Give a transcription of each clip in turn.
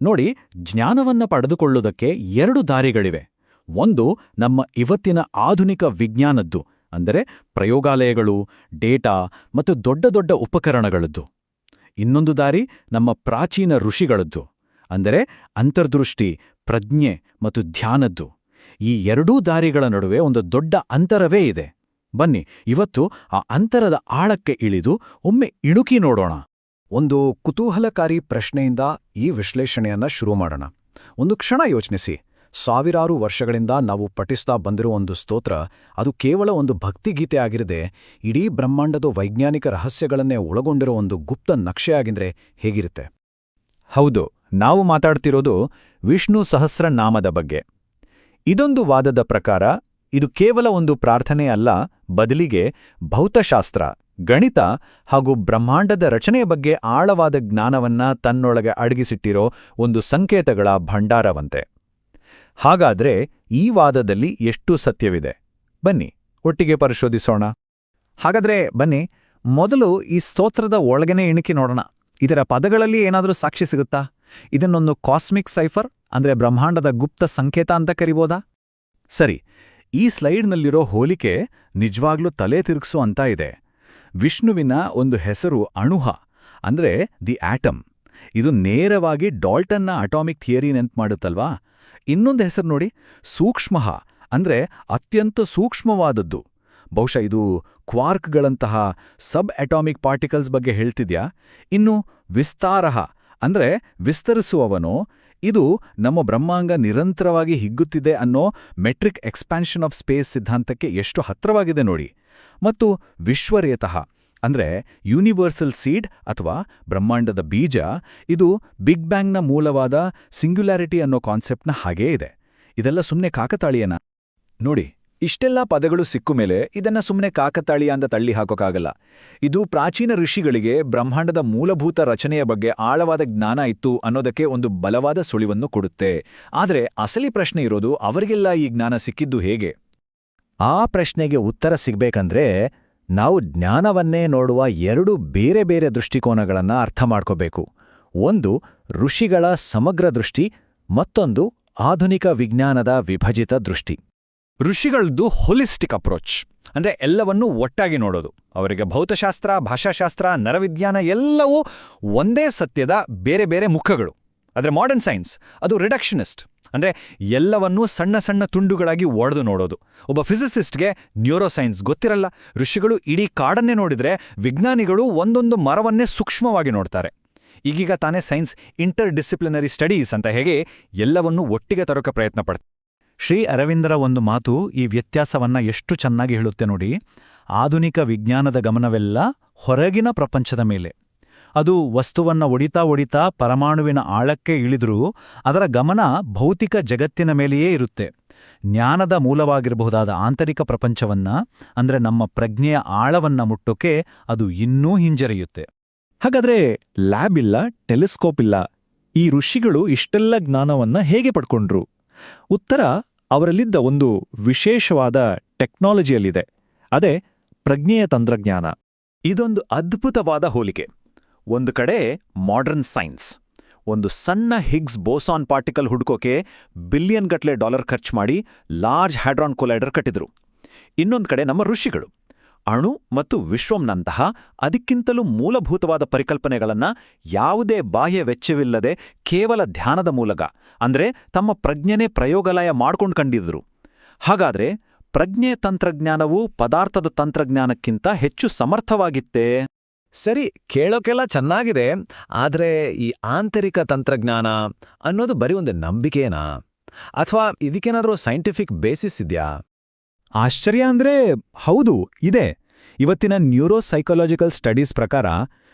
ನೋಡಿ, ಜ್ಞಾನವನ್ನ ಪಡೆದುಕೊಳ್ಳುವುದಕ್ಕೆ ಎರಡು ದಾರಿಗಳಿವೆ. ಒಂದು ನಮ್ಮ ಇವತ್ತಿನ ಆಧುನಿಕ ವಿಜ್ಞಾನದ್ದು, ಅಂದರೆ ಪ್ರಯೋಗಾಲಯಗಳು, ಡೇಟಾ ಮತ್ತು ದೊಡ್ಡ ದೊಡ್ಡ ಉಪಕರಣಗಳದ್ದು. ಇನ್ನೊಂದು ದಾರಿ ನಮ್ಮ ಪ್ರಾಚೀನ ಋಷಿಗಳದ್ದು, ಅಂದರೆ ಅಂತರ್ದೃಷ್ಟಿ, ಪ್ರಜ್ಞೆ ಮತ್ತು ಧ್ಯಾನದ್ದು. ಈ ಎರಡೂ ದಾರಿಗಳ ನಡುವೆ ಒಂದು ದೊಡ್ಡ ಅಂತರವೇ ಇದೆ. ಬನ್ನಿ, ಇವತ್ತು ಆ ಅಂತರದ ಆಳಕ್ಕೆ ಇಳಿದು ಒಮ್ಮೆ ಇಣುಕಿ ನೋಡೋಣ. ಒಂದು ಕುತೂಹಲಕಾರಿ ಪ್ರಶ್ನೆಯಿಂದ ಈ ವಿಶ್ಲೇಷಣೆಯನ್ನ ಶುರು ಮಾಡೋಣ. ಒಂದು ಕ್ಷಣ ಯೋಚಿಸಿ. ಸಾವಿರಾರು ವರ್ಷಗಳಿಂದ ನಾವು ಪಠಿಸ್ತಾ ಬಂದಿರೋ ಒಂದು ಸ್ತೋತ್ರ, ಅದು ಕೇವಲ ಒಂದು ಭಕ್ತಿಗೀತೆ ಆಗಿರದೆ ಇಡೀ ಬ್ರಹ್ಮಾಂಡದ ವೈಜ್ಞಾನಿಕ ರಹಸ್ಯಗಳನ್ನೇ ಒಳಗೊಂಡಿರೋ ಒಂದು ಗುಪ್ತ ನಕ್ಷೆಯಾಗಿದ್ರೆ ಹೇಗಿರುತ್ತೆ? ಹೌದು, ನಾವು ಮಾತಾಡ್ತಿರೋದು ವಿಷ್ಣು ಸಹಸ್ರನಾಮದ ಬಗ್ಗೆ. ಇದೊಂದು ವಾದದ ಪ್ರಕಾರ ಇದು ಕೇವಲ ಒಂದು ಪ್ರಾರ್ಥನೆ ಅಲ್ಲ, ಬದಲಿಗೆ ಭೌತಶಾಸ್ತ್ರ, ಗಣಿತ ಹಾಗೂ ಬ್ರಹ್ಮಾಂಡದ ರಚನೆಯ ಬಗ್ಗೆ ಆಳವಾದ ಜ್ಞಾನವನ್ನ ತನ್ನೊಳಗೆ ಅಡಗಿಸಿಟ್ಟಿರೋ ಒಂದು ಸಂಕೇತಗಳ ಭಂಡಾರವಂತೆ. ಹಾಗಾದ್ರೆ ಈ ವಾದದಲ್ಲಿ ಎಷ್ಟು ಸತ್ಯವಿದೆ? ಬನ್ನಿ ಒಟ್ಟಿಗೆ ಪರಿಶೋಧಿಸೋಣ. ಹಾಗಾದ್ರೆ ಬನ್ನಿ, ಮೊದಲು ಈ ಸ್ತೋತ್ರದ ಒಳಗನೆ ಇಣುಕಿ ನೋಡೋಣ. ಇದರ ಪದಗಳಲ್ಲಿ ಏನಾದರೂ ಸಾಕ್ಷಿ ಸಿಗುತ್ತಾ? ಇದನ್ನೊಂದು ಕಾಸ್ಮಿಕ್ ಸೈಫರ್, ಅಂದ್ರೆ ಬ್ರಹ್ಮಾಂಡದ ಗುಪ್ತ ಸಂಕೇತ ಅಂತ ಕರಿಬೋದಾ? ಸರಿ, ಈ ಸ್ಲೈಡ್ನಲ್ಲಿರೋ ಹೋಲಿಕೆ ನಿಜವಾಗ್ಲೂ ತಲೆ ತಿರುಗಿಸೋ ಅಂತ ಇದೆ. ವಿಷ್ಣುವಿನ ಒಂದು ಹೆಸರು ಅಣುಹ, ಅಂದ್ರೆ ದಿ ಆಟಮ್. ಇದು ನೇರವಾಗಿ ಡಾಲ್ಟನ್ನ ಅಟಾಮಿಕ್ ಥಿಯರಿ ನೆನ್ಪು ಮಾಡುತ್ತಲ್ವಾ? ಇನ್ನೊಂದು ಹೆಸರು ನೋಡಿ, ಸೂಕ್ಷ್ಮಃ, ಅಂದ್ರೆ ಅತ್ಯಂತ ಸೂಕ್ಷ್ಮವಾದದ್ದು. ಬಹುಶಃ ಇದು ಕ್ವಾರ್ಕ್ಗಳಂತಹ ಸಬ್ ಅಟಾಮಿಕ್ ಪಾರ್ಟಿಕಲ್ಸ್ ಬಗ್ಗೆ ಹೇಳ್ತಿದ್ಯಾ? ಇನ್ನು ವಿಸ್ತಾರಃ, ಅಂದ್ರೆ ವಿಸ್ತರಿಸುವವನೋ, ಇದು ನಮ್ಮ ಬ್ರಹ್ಮಾಂಡ ನಿರಂತರವಾಗಿ ಹಿಗ್ಗುತ್ತಿದೆ ಅನ್ನೋ ಮೆಟ್ರಿಕ್ ಎಕ್ಸ್ಪ್ಯಾನ್ಷನ್ ಆಫ್ ಸ್ಪೇಸ್ ಸಿದ್ಧಾಂತಕ್ಕೆ ಎಷ್ಟು ಹತ್ರವಾಗಿದೆ ನೋಡಿ. ಮತ್ತು ವಿಶ್ವರೇತಃ, ಅಂದ್ರೆ ಯೂನಿವರ್ಸಲ್ ಸೀಡ್ ಅಥವಾ ಬ್ರಹ್ಮಾಂಡದ ಬೀಜ, ಇದು ಬಿಗ್ ಬ್ಯಾಂಗ್ನ ಮೂಲವಾದ ಸಿಂಗ್ಯುಲಾರಿಟಿ ಅನ್ನೋ ಕಾನ್ಸೆಪ್ಟ್ನ ಹಾಗೇ ಇದೆ. ಇದೆಲ್ಲ ಸುಮ್ಮನೆ ಕಾಕತಾಳೀಯನ? ನೋಡಿ, ಇಷ್ಟೆಲ್ಲ ಪದಗಳು ಸಿಕ್ಕು ಮೇಲೆ ಇದನ್ನ ಸುಮ್ಮನೆ ಕಾಕತಾಳೀಯ ಅಂತ ತಳ್ಳಿ ಹಾಕೋಕ್ಕಾಗಲ್ಲ. ಇದು ಪ್ರಾಚೀನ ಋಷಿಗಳಿಗೆ ಬ್ರಹ್ಮಾಂಡದ ಮೂಲಭೂತ ರಚನೆಯ ಬಗ್ಗೆ ಆಳವಾದ ಜ್ಞಾನ ಇತ್ತು ಅನ್ನೋದಕ್ಕೆ ಒಂದು ಬಲವಾದ ಸುಳಿವನ್ನು ಕೊಡುತ್ತೆ. ಆದರೆ ಅಸಲಿ ಪ್ರಶ್ನೆ ಇರೋದು, ಅವರಿಗೆಲ್ಲ ಈ ಜ್ಞಾನ ಸಿಕ್ಕಿದ್ದು ಹೇಗೆ? ಆ ಪ್ರಶ್ನೆಗೆ ಉತ್ತರ ಸಿಗ್ಬೇಕಂದ್ರೆ ನಾವು ಜ್ಞಾನವನ್ನೇ ನೋಡುವ ಎರಡು ಬೇರೆ ಬೇರೆ ದೃಷ್ಟಿಕೋನಗಳನ್ನ ಅರ್ಥ ಮಾಡ್ಕೋಬೇಕು. ಒಂದು ಋಷಿಗಳ ಸಮಗ್ರ ದೃಷ್ಟಿ, ಮತ್ತೊಂದು ಆಧುನಿಕ ವಿಜ್ಞಾನದ ವಿಭಜಿತ ದೃಷ್ಟಿ. ಋಷಿಗಳದ್ದು ಹೋಲಿಸ್ಟಿಕ್ ಅಪ್ರೋಚ್, ಅಂದ್ರೆ ಎಲ್ಲವನ್ನೂ ಒಟ್ಟಾಗಿ ನೋಡೋದು. ಅವರಿಗೆ ಭೌತಶಾಸ್ತ್ರ, ಭಾಷಾಶಾಸ್ತ್ರ, ನರವಿಜ್ಞಾನ ಎಲ್ಲವೂ ಒಂದೇ ಸತ್ಯದ ಬೇರೆ ಬೇರೆ ಮುಖಗಳು. ಆದರೆ ಮಾಡರ್ನ್ ಸೈನ್ಸ್ ಅದು ರಿಡಕ್ಷನಿಸ್ಟ್, ಅಂದ್ರೆ ಎಲ್ಲವನ್ನೂ ಸಣ್ಣ ಸಣ್ಣ ತುಂಡುಗಳಾಗಿ ಒಡೆದು ನೋಡೋದು. ಒಬ್ಬ ಫಿಸಿಸಿಸ್ಟ್ಗೆ ನ್ಯೂರೋಸೈನ್ಸ್ ಗೊತ್ತಿರಲ್ಲ. ಋಷಿಗಳು ಇಡೀ ಕಾಡನ್ನೇ ನೋಡಿದ್ರೆ, ವಿಜ್ಞಾನಿಗಳು ಒಂದೊಂದು ಮರವನ್ನೇ ಸೂಕ್ಷ್ಮವಾಗಿ ನೋಡ್ತಾರೆ. ಈಗೀಗ ತಾನೇ ಸೈನ್ಸ್ ಇಂಟರ್ ಡಿಸಿಪ್ಲಿನರಿ ಸ್ಟಡೀಸ್ ಅಂತ ಹೇಗೆ ಎಲ್ಲವನ್ನೂ ಒಟ್ಟಿಗೆ ತರೋಕೆ ಪ್ರಯತ್ನ ಪಡ್ತಾರೆ. ಶ್ರೀ ಅರವಿಂದರ ಒಂದು ಮಾತು ಈ ವ್ಯತ್ಯಾಸವನ್ನ ಎಷ್ಟು ಚೆನ್ನಾಗಿ ಹೇಳುತ್ತೆ ನೋಡಿ. ಆಧುನಿಕ ವಿಜ್ಞಾನದ ಗಮನವೆಲ್ಲ ಹೊರಗಿನ ಪ್ರಪಂಚದ ಮೇಲೆ. ಅದು ವಸ್ತುವನ್ನ ಒಡಿತಾ ಪರಮಾಣುವಿನ ಆಳಕ್ಕೆ ಇಳಿದ್ರೂ ಅದರ ಗಮನ ಭೌತಿಕ ಜಗತ್ತಿನ ಮೇಲೆಯೇ ಇರುತ್ತೆ. ಜ್ಞಾನದ ಮೂಲವಾಗಿರಬಹುದಾದ ಆಂತರಿಕ ಪ್ರಪಂಚವನ್ನ, ಅಂದ್ರೆ ನಮ್ಮ ಪ್ರಜ್ಞೆಯ ಆಳವನ್ನ ಮುಟ್ಟೋಕೆ ಅದು ಇನ್ನೂ ಹಿಂಜರಿಯುತ್ತೆ. ಹಾಗಾದ್ರೆ ಲ್ಯಾಬ್ ಇಲ್ಲ, ಟೆಲಿಸ್ಕೋಪ್ ಇಲ್ಲ, ಈ ಋಷಿಗಳು ಇಷ್ಟೆಲ್ಲ ಜ್ಞಾನವನ್ನ ಹೇಗೆ ಪಡ್ಕೊಂಡ್ರು? ಉತ್ತರ ಅವರಲ್ಲಿದ್ದ ಒಂದು ವಿಶೇಷವಾದ ಟೆಕ್ನಾಲಜಿಯಲ್ಲಿದೆ. ಅದೇ ಪ್ರಜ್ಞೆಯ ತಂತ್ರಜ್ಞಾನ. ಇದೊಂದು ಅದ್ಭುತವಾದ ಹೋಲಿಕೆ. ಒಂದು ಕಡೆ ಮಾಡರ್ನ್ ಸೈನ್ಸ್, ಒಂದು ಸಣ್ಣ ಹಿಗ್ಸ್ ಬೋಸಾನ್ ಪಾರ್ಟಿಕಲ್ ಹುಡುಕೋಕೆ ಬಿಲಿಯನ್ ಗಟ್ಲೆ ಡಾಲರ್ ಖರ್ಚು ಮಾಡಿ ಲಾರ್ಜ್ ಹ್ಯಾಡ್ರಾನ್ ಕೊಲೈಡರ್ ಕಟ್ಟಿದ್ರು. ಇನ್ನೊಂದು ಕಡೆ ನಮ್ಮ ಋಷಿಗಳು ಅಣು ಮತ್ತು ವಿಶ್ವಂನಂತಹ ಅದಕ್ಕಿಂತಲೂ ಮೂಲಭೂತವಾದ ಪರಿಕಲ್ಪನೆಗಳನ್ನ ಯಾವುದೇ ಬಾಹ್ಯ ವೆಚ್ಚವಿಲ್ಲದೆ ಕೇವಲ ಧ್ಯಾನದ ಮೂಲಕ, ಅಂದ್ರೆ ತಮ್ಮ ಪ್ರಜ್ಞೆನೇ ಪ್ರಯೋಗಾಲಯ ಮಾಡ್ಕೊಂಡು ಕಂಡಿದ್ರು. ಹಾಗಾದ್ರೆ ಪ್ರಜ್ಞೆ ತಂತ್ರಜ್ಞಾನವು ಪದಾರ್ಥದ ತಂತ್ರಜ್ಞಾನಕ್ಕಿಂತ ಹೆಚ್ಚು ಸಮರ್ಥವಾಗಿತ್ತೇ? ಸರಿ, ಕೇಳೋಕೆಲ್ಲ ಚೆನ್ನಾಗಿದೆ. ಆದ್ರೆ ಈ ಆಂತರಿಕ ತಂತ್ರಜ್ಞಾನ ಅನ್ನೋದು ಬರೀ ಒಂದು ನಂಬಿಕೆನಾ, ಅಥವಾ ಇದಕ್ಕೇನಾದ್ರೂ ಸೈಂಟಿಫಿಕ್ ಬೇಸಿಸ್ ಇದೆಯಾ? ಆಶ್ಚರ್ಯ ಅಂದ್ರೆ ಹೌದು, ಇದೆ. ಇವತ್ತಿನ ನ್ಯೂರೋಸೈಕಾಲಜಿಕಲ್ ಸ್ಟಡೀಸ್ ಪ್ರಕಾರ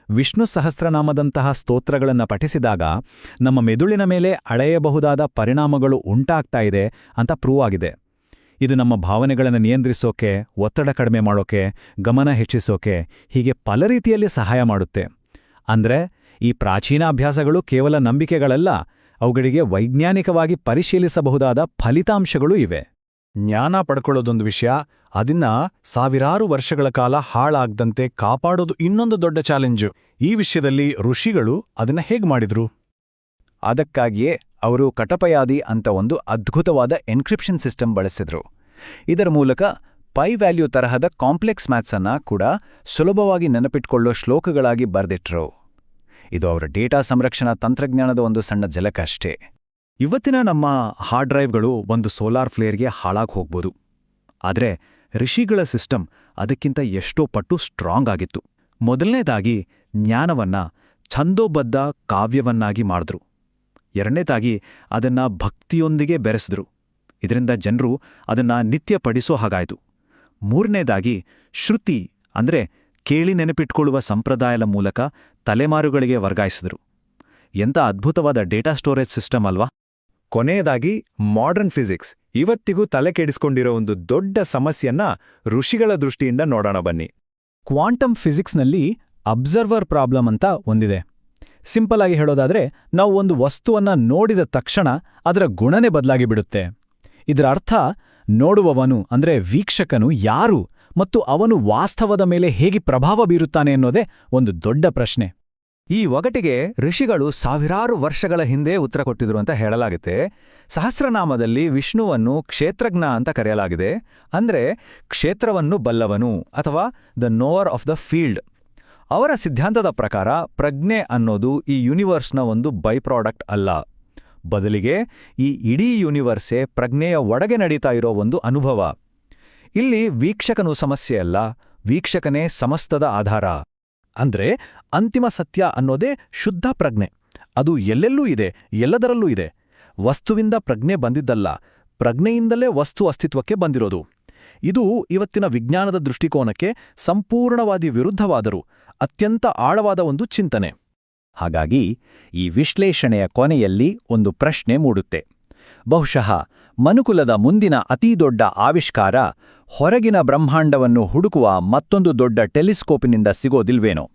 ವಿಷ್ಣು ಸಹಸ್ರನಾಮದಂತಹ ಸ್ತೋತ್ರಗಳನ್ನು ಪಠಿಸಿದಾಗ ನಮ್ಮ ಮೆದುಳಿನ ಮೇಲೆ ಅಳೆಯಬಹುದಾದ ಪರಿಣಾಮಗಳು ಉಂಟಾಗ್ತಾ ಇದೆ ಅಂತ ಪ್ರೂವ್ ಆಗಿದೆ. ಇದು ನಮ್ಮ ಭಾವನೆಗಳನ್ನು ನಿಯಂತ್ರಿಸೋಕೆ, ಒತ್ತಡ ಕಡಿಮೆ ಮಾಡೋಕೆ, ಗಮನ ಹೆಚ್ಚಿಸೋಕೆ, ಹೀಗೆ ಪಲ ರೀತಿಯಲ್ಲಿ ಸಹಾಯ ಮಾಡುತ್ತೆ. ಅಂದ್ರೆ ಈ ಪ್ರಾಚೀನ ಅಭ್ಯಾಸಗಳು ಕೇವಲ ನಂಬಿಕೆಗಳಲ್ಲ, ಅವುಗಳಿಗೆ ವೈಜ್ಞಾನಿಕವಾಗಿ ಪರಿಶೀಲಿಸಬಹುದಾದ ಫಲಿತಾಂಶಗಳೂ ಇವೆ. ಜ್ಞಾನ ಪಡ್ಕೊಳ್ಳೋದೊಂದು ವಿಷಯ, ಅದನ್ನ ಸಾವಿರಾರು ವರ್ಷಗಳ ಕಾಲ ಹಾಳಾಗದಂತೆ ಕಾಪಾಡೋದು ಇನ್ನೊಂದು ದೊಡ್ಡ ಚಾಲೆಂಜು. ಈ ವಿಷಯದಲ್ಲಿ ಋಷಿಗಳು ಅದನ್ನ ಹೇಗೆ ಮಾಡಿದ್ರು? ಅದಕ್ಕಾಗಿಯೇ ಅವರು ಕಟಪಯಾದಿ ಅಂತ ಒಂದು ಅದ್ಭುತವಾದ ಎನ್ಕ್ರಿಪ್ಷನ್ ಸಿಸ್ಟಮ್ ಬಳಸಿದ್ರು. ಇದರ ಮೂಲಕ ಪೈ ವ್ಯಾಲ್ಯೂ ತರಹದ ಕಾಂಪ್ಲೆಕ್ಸ್ ಮ್ಯಾಥ್ಸನ್ನ ಕೂಡ ಸುಲಭವಾಗಿ ನೆನಪಿಟ್ಕೊಳ್ಳೋ ಶ್ಲೋಕಗಳಾಗಿ ಬರೆದಿಟ್ರು. ಇದು ಅವರ ಡೇಟಾ ಸಂರಕ್ಷಣಾ ತಂತ್ರಜ್ಞಾನದ ಒಂದು ಸಣ್ಣ ಝಲಕ್ ಅಷ್ಟೇ. ಇವತ್ತಿನ ನಮ್ಮ ಹಾರ್ಡ್ ಡ್ರೈವ್ಗಳು ಒಂದು ಸೋಲಾರ್ ಫ್ಲೇರ್ಗೆ ಹಾಳಾಗಿ ಹೋಗ್ಬೋದು. ಆದರೆ ಋಷಿಗಳ ಸಿಸ್ಟಮ್ ಅದಕ್ಕಿಂತ ಎಷ್ಟೋ ಪಟ್ಟು ಸ್ಟ್ರಾಂಗ್ ಆಗಿತ್ತು. ಮೊದಲನೇದಾಗಿ ಜ್ಞಾನವನ್ನ ಛಂದೋಬದ್ಧ ಕಾವ್ಯವನ್ನಾಗಿ ಮಾಡಿದ್ರು. ಎರಡನೇದಾಗಿ ಅದನ್ನ ಭಕ್ತಿಯೊಂದಿಗೆ ಬೆರೆಸಿದ್ರು. ಇದರಿಂದ ಜನರು ಅದನ್ನ ನಿತ್ಯ ಪಡಿಸೋ ಹಾಗಾಯಿತು. ಮೂರನೇದಾಗಿ ಶ್ರುತಿ ಅಂದ್ರೆ ಕೇಳಿ ನೆನಪಿಟ್ಕೊಳ್ಳುವ ಸಂಪ್ರದಾಯದ ಮೂಲಕ ತಲೆಮಾರುಗಳಿಗೆ ವರ್ಗಾಯಿಸಿದ್ರು. ಎಂಥ ಅದ್ಭುತವಾದ ಡೇಟಾ ಸ್ಟೋರೇಜ್ ಸಿಸ್ಟಮ್ ಅಲ್ವಾ? ಕೊನೆಯದಾಗಿ ಮಾಡರ್ನ್ ಫಿಸಿಕ್ಸ್ ಇವತ್ತಿಗೂ ತಲೆ ಕೆಡಿಸ್ಕೊಂಡಿರೋ ಒಂದು ದೊಡ್ಡ ಸಮಸ್ಯೆಯನ್ನ ಋಷಿಗಳ ದೃಷ್ಟಿಯಿಂದ ನೋಡೋಣ ಬನ್ನಿ. ಕ್ವಾಂಟಮ್ ಫಿಸಿಕ್ಸ್ನಲ್ಲಿ ಅಬ್ಸರ್ವರ್ ಪ್ರಾಬ್ಲಮ್ ಅಂತ ಒಂದಿದೆ. ಸಿಂಪಲ್ ಆಗಿ ಹೇಳೋದಾದ್ರೆ, ನಾವು ಒಂದು ವಸ್ತುವನ್ನ ನೋಡಿದ ತಕ್ಷಣ ಅದರ ಗುಣನೇ ಬದಲಾಗಿ ಬಿಡುತ್ತೆ. ಇದರ ಅರ್ಥ ನೋಡುವವನು ಅಂದ್ರೆ ವೀಕ್ಷಕನು ಯಾರು ಮತ್ತು ಅವನು ವಾಸ್ತವದ ಮೇಲೆ ಹೇಗೆ ಪ್ರಭಾವ ಬೀರುತ್ತಾನೆ ಅನ್ನೋದೇ ಒಂದು ದೊಡ್ಡ ಪ್ರಶ್ನೆ. ಈ ಒಗಟಿಗೆ ಋಷಿಗಳು ಸಾವಿರಾರು ವರ್ಷಗಳ ಹಿಂದೆ ಉತ್ತರ ಕೊಟ್ಟಿದ್ರು ಅಂತ ಹೇಳಲಾಗುತ್ತೆ. ಸಹಸ್ರನಾಮದಲ್ಲಿ ವಿಷ್ಣುವನ್ನು ಕ್ಷೇತ್ರಜ್ಞ ಅಂತ ಕರೆಯಲಾಗಿದೆ. ಅಂದ್ರೆ ಕ್ಷೇತ್ರವನ್ನು ಬಲ್ಲವನು ಅಥವಾ the nowhere of the field. ಅವರ ಸಿದ್ಧಾಂತದ ಪ್ರಕಾರ ಪ್ರಜ್ಞೆ ಅನ್ನೋದು ಈ ಯೂನಿವರ್ಸ್ನ ಒಂದು ಬೈ ಪ್ರಾಡಕ್ಟ್ ಅಲ್ಲ. ಬದಲಿಗೆ ಈ ಇಡೀ ಯೂನಿವರ್ಸೇ ಪ್ರಜ್ಞೆಯ ಒಳಗೆ ನಡೀತಾ ಇರೋ ಒಂದು ಅನುಭವ. ಇಲ್ಲಿ ವೀಕ್ಷಕನು ಸಮಸ್ಯೆಯಲ್ಲ, ವೀಕ್ಷಕನೇ ಸಮಸ್ತದ ಆಧಾರ. ಅಂದ್ರೆ ಅಂತಿಮ ಸತ್ಯ ಅನ್ನೋದೇ ಶುದ್ಧ ಪ್ರಜ್ಞೆ. ಅದು ಎಲ್ಲೆಲ್ಲೂ ಇದೆ, ಎಲ್ಲದರಲ್ಲೂ ಇದೆ. ವಸ್ತುವಿಂದ ಪ್ರಜ್ಞೆ ಬಂದಿದ್ದಲ್ಲ, ಪ್ರಜ್ಞೆಯಿಂದಲೇ ವಸ್ತು ಅಸ್ತಿತ್ವಕ್ಕೆ ಬಂದಿರೋದು. ಇದು ಇವತ್ತಿನ ವಿಜ್ಞಾನದ ದೃಷ್ಟಿಕೋನಕ್ಕೆ ಸಂಪೂರ್ಣವಾಗಿ ವಿರುದ್ಧವಾದರೂ ಅತ್ಯಂತ ಆಳವಾದ ಒಂದು ಚಿಂತನೆ. ಹಾಗಾಗಿ ಈ ವಿಶ್ಲೇಷಣೆಯ ಕೊನೆಯಲ್ಲಿ ಒಂದು ಪ್ರಶ್ನೆ ಮೂಡುತ್ತೆ. ಬಹುಶಃ ಮನುಕುಲದ ಮುಂದಿನ ಅತೀದೊಡ್ಡ ಆವಿಷ್ಕಾರ ಹೊರಗಿನ ಬ್ರಹ್ಮಾಂಡವನ್ನು ಹುಡುಕುವ ಮತ್ತೊಂದು ದೊಡ್ಡ ಟೆಲಿಸ್ಕೋಪಿನಿಂದ ಸಿಗೋದಿಲ್ವೇನೋ?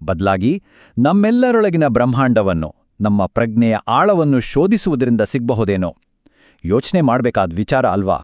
ಬದಲಾಗಿ ನಮ್ಮೆಲ್ಲರೊಳಗಿನ ಬ್ರಹ್ಮಾಂಡವನ್ನು, ನಮ್ಮ ಪ್ರಜ್ಞೆಯ ಆಳವನ್ನು ಶೋಧಿಸುವುದರಿಂದ ಸಿಗಬಹುದೇನೋ? ಯೋಚನೆ ಮಾಡಬೇಕಾದ ವಿಚಾರ ಅಲ್ವಾ?